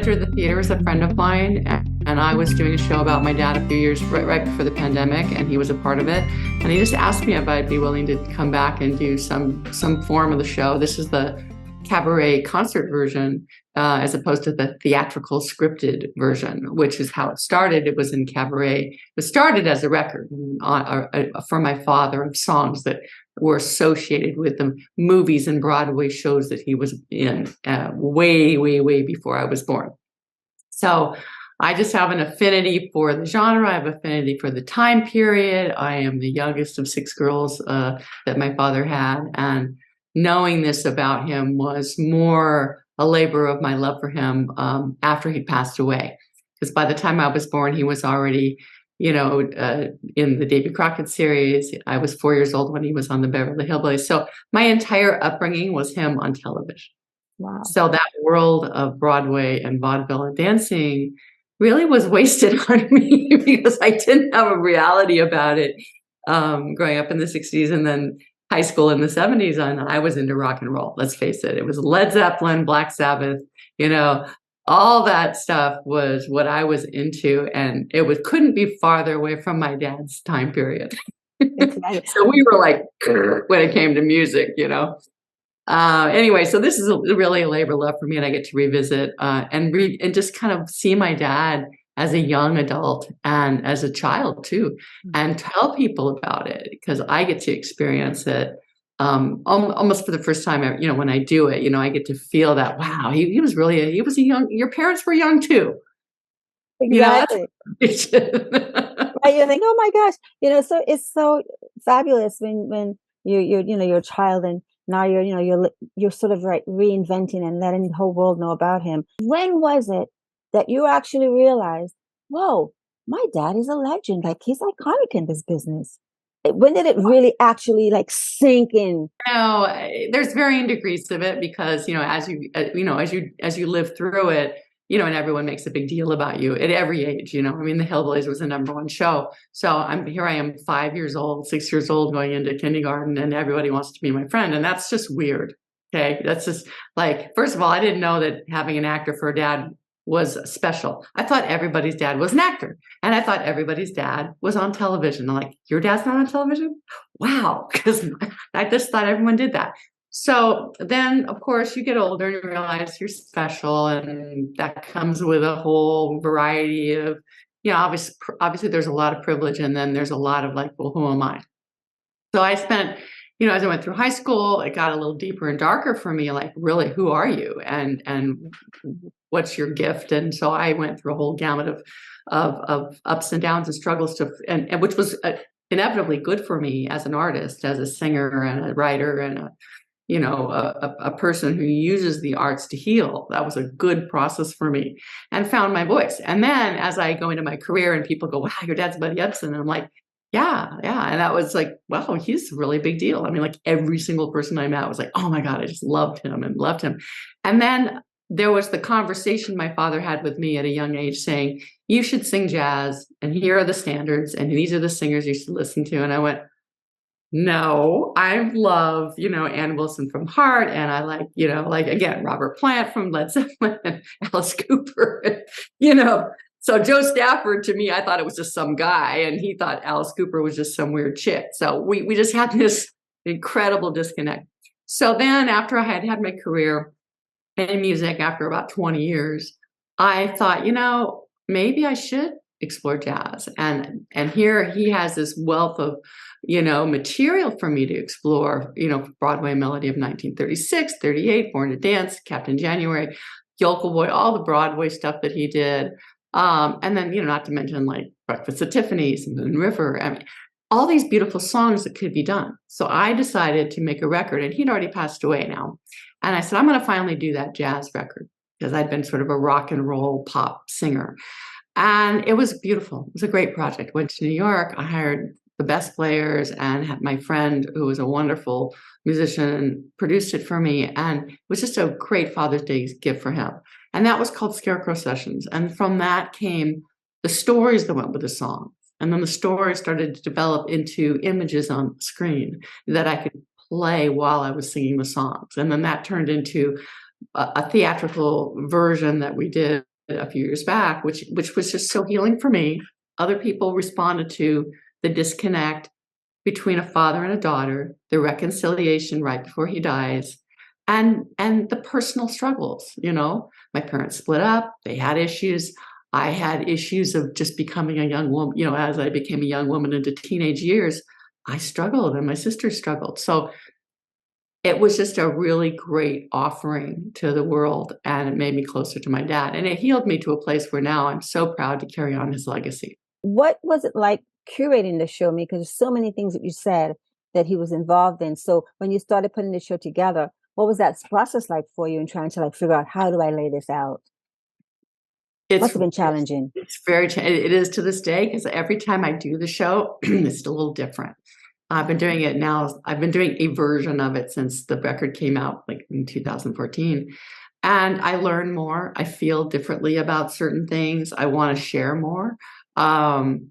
director of the theater is a friend of mine, and I was doing a show about my dad a few years right before the pandemic, and he was a part of it. And he just asked me if I'd be willing to come back and do some form of the show. This is the cabaret concert version, as opposed to the theatrical scripted version, which is how it started. It was in cabaret. It started as a record for my father of songs that were associated with the movies and Broadway shows that he was in way before I was born. So I just have an affinity for the genre. I have affinity for the time period. I am the youngest of 6 girls that my father had. And knowing this about him was more a labor of my love for him after he passed away. Because by the time I was born, he was already, in the Davy Crockett series. I was 4 years old when he was on the Beverly Hillbillies. So my entire upbringing was him on television. Wow. So that world of Broadway and vaudeville and dancing really was wasted on me because I didn't have a reality about it growing up in the 60s and then high school in the 70s. And I was into rock and roll. Let's face it. It was Led Zeppelin, Black Sabbath, all that stuff was what I was into, and it couldn't be farther away from my dad's time period. Exactly. So we were like, when it came to music, Anyway, so this is really a labor of love for me, and I get to revisit and just kind of see my dad as a young adult and as a child too, and tell people about it because I get to experience it. Almost for the first time, when I do it, I get to feel that, wow, he was a young, your parents were young too. Exactly. Right, you think, oh my gosh, so it's so fabulous when you're a child and now you're sort of like reinventing and letting the whole world know about him. When was it that you actually realized, whoa, my dad is a legend, like he's iconic in this business? When did it really actually like sink in? There's varying degrees of it because, as you live through it, and everyone makes a big deal about you at every age, the Hillbillies was the #1 show. So I am 5 years old, 6 years old going into kindergarten and everybody wants to be my friend. And that's just weird. Okay. That's just like, first of all, I didn't know that having an actor for a dad was special. I thought everybody's dad was an actor, and I thought everybody's dad was on television. I'm like, your dad's not on television? Wow. Because I just thought everyone did that. So then, of course, you get older and you realize you're special, and that comes with a whole variety of, obviously there's a lot of privilege, and then there's a lot of like, well, who am I? So I spent, as I went through high school, it got a little deeper and darker for me, like, really, who are you? And what's your gift? And so I went through a whole gamut of ups and downs and struggles and which was inevitably good for me as an artist, as a singer and a writer and a person who uses the arts to heal. That was a good process for me, and found my voice. And then as I go into my career and people go, wow, your dad's Buddy Ebsen. And I'm like, yeah. And that was like, wow, he's a really big deal. I mean, like every single person I met was like, oh my God, I just loved him. And then there was the conversation my father had with me at a young age saying, you should sing jazz, and here are the standards, and these are the singers you should listen to. And I went, no, I love, Ann Wilson from Heart, and I like, again, Robert Plant from Led Zeppelin, and Alice Cooper, So Joe Stafford, to me, I thought it was just some guy, and he thought Alice Cooper was just some weird chick. So we just had this incredible disconnect. So then after I had my career in music, after about 20 years, I thought, maybe I should explore jazz. And here he has this wealth of, material for me to explore, Broadway Melody of 1936, 38, Born to Dance, Captain January, Yokel Boy, all the Broadway stuff that he did. And then, not to mention like Breakfast at Tiffany's and Moon River. I mean, all these beautiful songs that could be done. So I decided to make a record, and he'd already passed away now. And I said, I'm going to finally do that jazz record, because I'd been sort of a rock and roll pop singer. And it was beautiful. It was a great project. Went to New York. I hired the best players and had my friend, who was a wonderful musician, produced it for me. And it was just a great Father's Day gift for him. And that was called Scarecrow Sessions. And from that came the stories that went with the song. And then the stories started to develop into images on the screen that I could play while I was singing the songs. And then that turned into a theatrical version that we did a few years back, which was just so healing for me. Other people responded to the disconnect between a father and a daughter, the reconciliation right before he dies, and the personal struggles. My parents split up, they had issues. I had issues of just becoming a young woman. As I became a young woman into teenage years, I struggled and my sister struggled. So it was just a really great offering to the world, and it made me closer to my dad, and it healed me to a place where now I'm so proud to carry on his legacy. What was it like curating the show? Because there's so many things that you said that he was involved in. So when you started putting the show together, what was that process like for you in trying to figure out, how do I lay this out? Must have been challenging. It's it is to this day, because every time I do the show, it's a little different. I've been doing it now. I've been doing a version of it since the record came out, like in 2014. And I learn more. I feel differently about certain things. I want to share more. And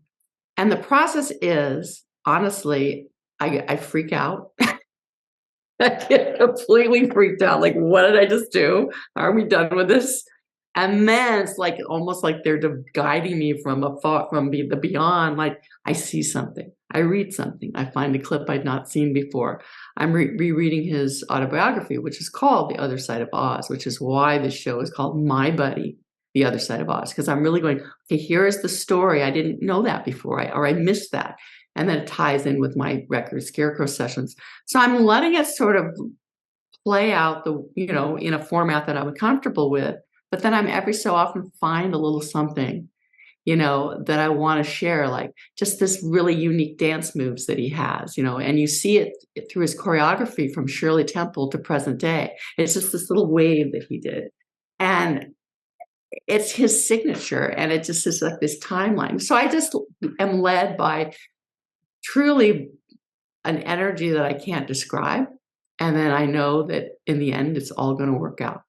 the process is, honestly, I freak out. I get completely freaked out. Like, what did I just do? Are we done with this? And then it's like almost like they're guiding me from afar, from the beyond. Like, I see something, I read something, I find a clip I'd not seen before. I'm rereading his autobiography, which is called The Other Side of Oz, which is why this show is called My Buddy, The Other Side of Oz, because I'm really going, okay, here is the story. I didn't know that before, or I missed that. And then it ties in with my record, Scarecrow Sessions. So I'm letting it sort of play out in a format that I'm comfortable with. But then I'm every so often find a little something, that I want to share, like just this really unique dance moves that he has, and you see it through his choreography from Shirley Temple to present day. It's just this little wave that he did. And it's his signature, and it just is like this timeline. So I just am led by truly an energy that I can't describe. And then I know that in the end, it's all going to work out.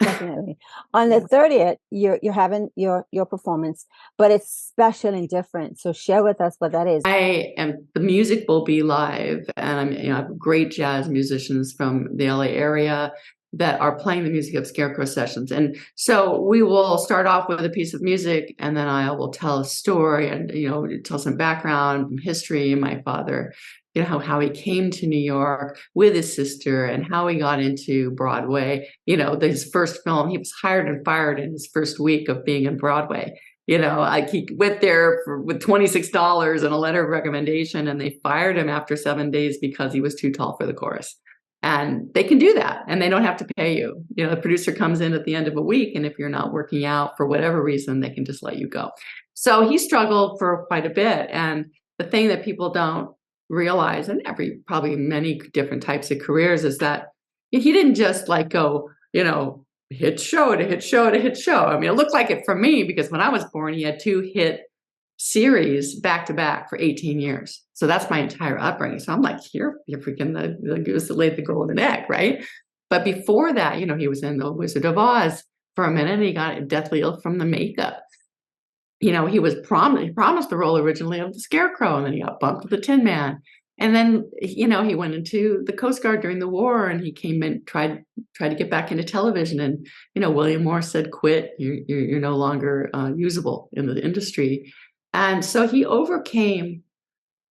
Definitely. On the 30th, you're having your performance, but it's special and different. So share with us what that is. The music will be live, and I have great jazz musicians from the LA area that are playing the music of Scarecrow Sessions. And so we will start off with a piece of music, and then I will tell a story and, tell some background, history. My father, how he came to New York with his sister and how he got into Broadway. His first film, he was hired and fired in his first week of being in Broadway. He went there with $26 and a letter of recommendation, and they fired him after 7 days because he was too tall for the chorus. And they can do that, and they don't have to pay you. The producer comes in at the end of a week, and if you're not working out for whatever reason, they can just let you go. So he struggled for quite a bit. And the thing that people don't realize, and probably many different types of careers, is that he didn't just go, hit show to hit show to hit show. I mean, it looked like it for me, because when I was born, he had 2 hit series back to back for 18 years. So that's my entire upbringing. So I'm like, you're freaking the goose that laid the golden egg, right? But before that, he was in The Wizard of Oz for a minute, and he got deathly ill from the makeup. He was promised the role originally of the Scarecrow, and then he got bumped to the Tin Man. And then, he went into the Coast Guard during the war, and he came in, tried to get back into television. And, William Morris said, quit, you're no longer usable in the industry. And so he overcame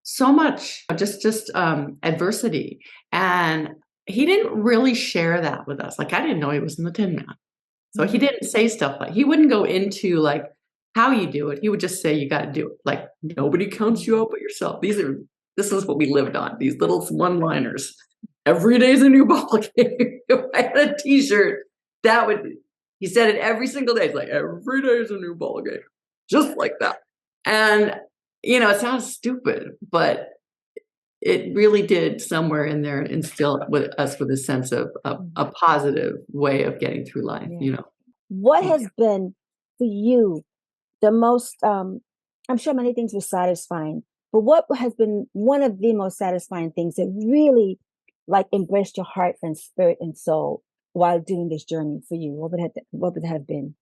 so much just adversity. And he didn't really share that with us. Like, I didn't know he was in the Tin Man. So he didn't say stuff he wouldn't go into how you do it. He would just say, you got to do it. Like, nobody counts you out but yourself. This is what we lived on, these little one-liners. Every day's a new ball game. If I had a t-shirt, he said it every single day. It's like, every day is a new ball game. Just like that. And, it sounds stupid, but it really did somewhere in there instill with a sense of a positive way of getting through life, What has been for you the most, I'm sure many things were satisfying, but what has been one of the most satisfying things that really embraced your heart and spirit and soul while doing this journey for you? What would it have been?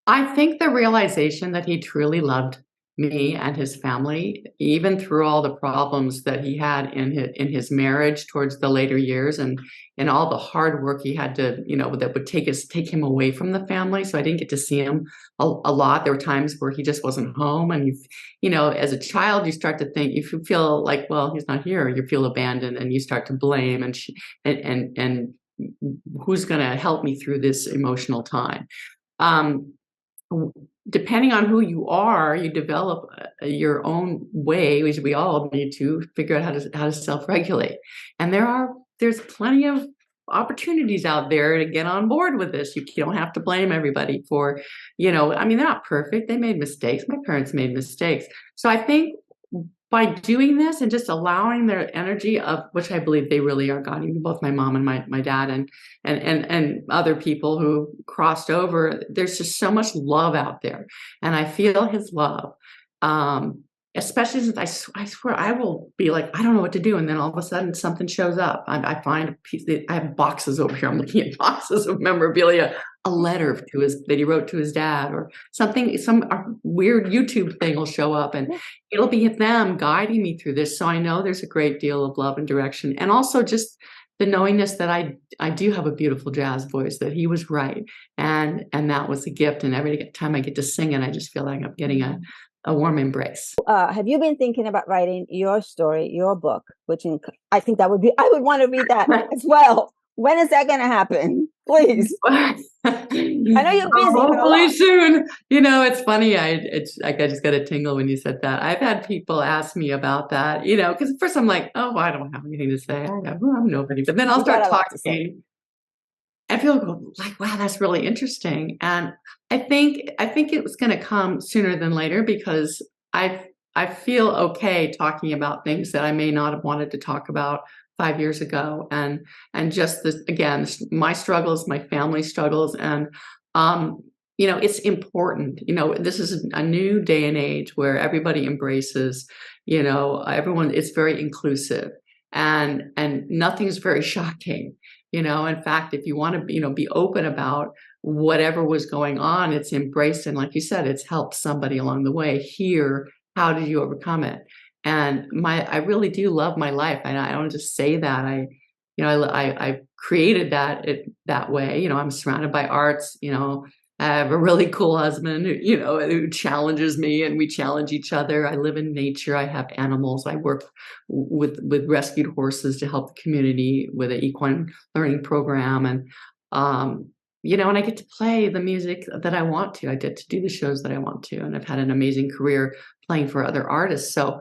I think the realization that he truly loved me and his family, even through all the problems that he had in his marriage towards the later years, and all the hard work he had to, that would take him away from the family. So I didn't get to see him a lot. There were times where he just wasn't home, and as a child, you start to think, if you feel like, well, he's not here, you feel abandoned, and you start to blame and who's going to help me through this emotional time. Depending on who you are, you develop your own way, which we all need to figure out how to self-regulate. And there's plenty of opportunities out there to get on board with this. You don't have to blame everybody for, they're not perfect. They made mistakes. My parents made mistakes. So I think by doing this and just allowing their energy, of which I believe they really are guiding, both my mom and my dad and other people who crossed over, there's just so much love out there. And I feel his love. Especially since I swear I will be like, I don't know what to do. And then all of a sudden something shows up. I find a piece I have boxes over here. I'm looking at boxes of memorabilia, a letter that he wrote to his dad, or something, some weird YouTube thing will show up, and it'll be them guiding me through this. So I know there's a great deal of love and direction. And also just the knowingness that I do have a beautiful jazz voice, that he was right. And that was a gift. And every time I get to sing it, I just feel like I'm getting a warm embrace. Have you been thinking about writing your story, your book, I think I would want to read that as well. When is that going to happen? Please. I know you're busy. Hopefully soon. It's funny. I just got a tingle when you said that. I've had people ask me about that, because at first I'm like, oh, I don't have anything to say. I'm nobody. But then I'll start talking. I feel like, wow, that's really interesting. And I think it was going to come sooner than later, because I feel okay talking about things that I may not have wanted to talk about 5 years ago. And just this, again, my struggles, my family struggles. And, it's important. This is a new day and age where everybody embraces, everyone, it's very inclusive, and nothing's very shocking. In fact, if you want to, be open about whatever was going on, it's embraced. And like you said, it's helped somebody along the way hear, how did you overcome it? And I really do love my life. And I don't just say that. I created that way. I'm surrounded by arts. I have a really cool husband who challenges me, and we challenge each other. I live in nature. I have animals. I work with rescued horses to help the community with an equine learning program. And, and I get to play the music that I want to. I get to do the shows that I want to. And I've had an amazing career playing for other artists. So,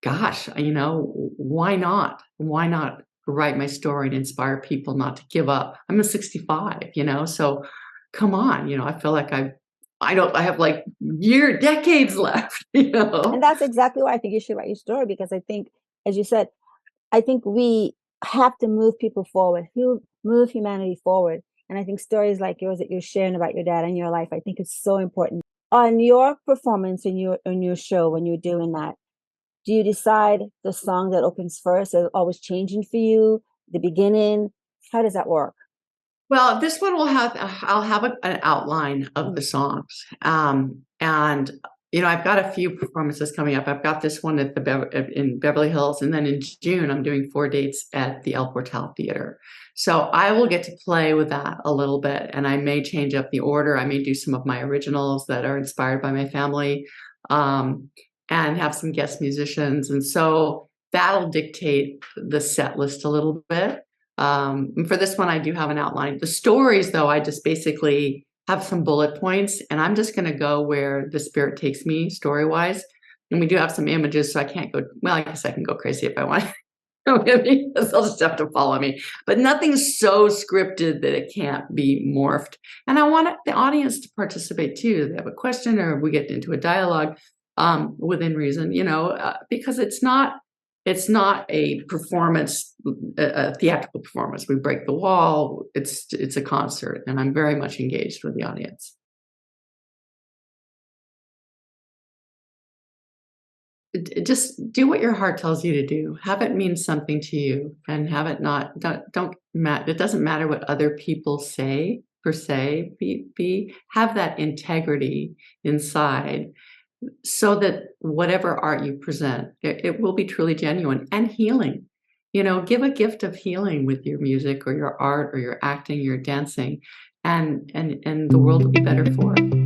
gosh, why not? Why not write my story and inspire people not to give up? I'm 65, so come on, I feel like I have like decades left, And that's exactly why I think you should write your story, because I think, as you said, I think we have to move people forward, move humanity forward. And I think stories like yours that you're sharing about your dad and your life, I think it's so important. On your performance in your show, when you're doing that, do you decide the song that opens first? Is it always changing for you, the beginning? How does that work? Well, this one I'll have an outline of the songs. And, I've got a few performances coming up. I've got this one in Beverly Hills. And then in June, I'm doing 4 dates at the El Portal Theater. So I will get to play with that a little bit. And I may change up the order. I may do some of my originals that are inspired by my family, and have some guest musicians. And so that'll dictate the set list a little bit. For this one, I do have an outline. The stories, though, I just basically have some bullet points, and I'm just going to go where the spirit takes me story-wise. And we do have some images, so I can't go, well, I guess I can go crazy if I want. They'll just have to follow me. But nothing's so scripted that it can't be morphed. And I want the audience to participate too. They have a question, or we get into a dialogue within reason, because it's not a performance, a theatrical performance. We break the wall. It's a concert, and I'm very much engaged with the audience. Just do what your heart tells you to do. Have it mean something to you, and have it not. It doesn't matter what other people say per se. Have that integrity inside, so that whatever art you present, it will be truly genuine and healing. Give a gift of healing with your music or your art or your acting, your dancing, and the world will be better for it.